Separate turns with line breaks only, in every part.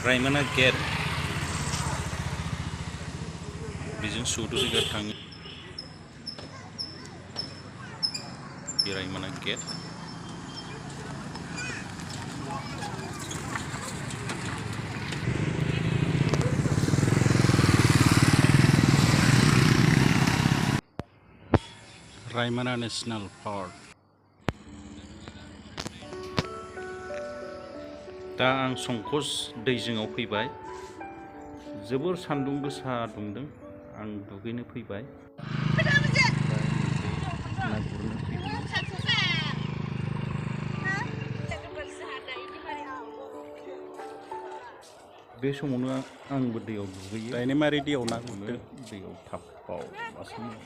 RAimona Gate बेजों चौधुरीगढ़ थाङो RAimona Gate RAimona National Park दा आं संकस दैजिङाव फैबाय जोबोर सान्दुं गोसा दुंदों आं दुगैनो फैबाय बे समावनो आंबो दैयाव दुगैयो
दाइनिमारि दैयाव ना गुरदों
दैयाव थाबबाव मासोमोन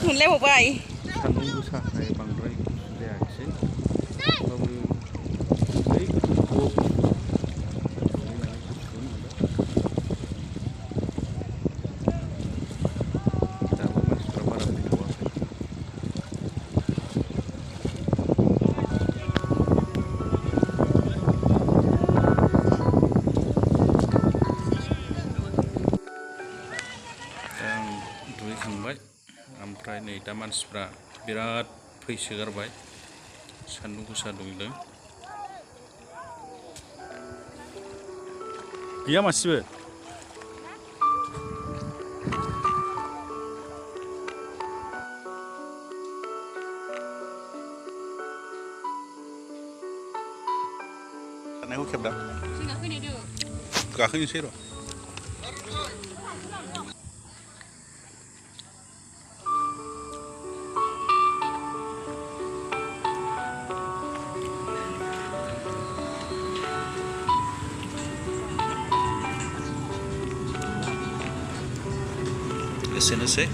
मोनलायबावबाय
सान्दुं गोसाखाय बांद्राय गुसु जायाखिसै थेवब्लाबो बै गोथौआव दुगैनानै गुसु मोनबाय दाबो मानसिफ्रा बारा फैथ'वाखै दा आं दुगैखांबाय ओमफ्राय नै दा मानसिफ्रा बिराद फैसोगारबाय सान्दुं गोसा दुंदों
गैया मासेबो थानायखौ खेबदां गाखोनोसै र'
एसेनोसै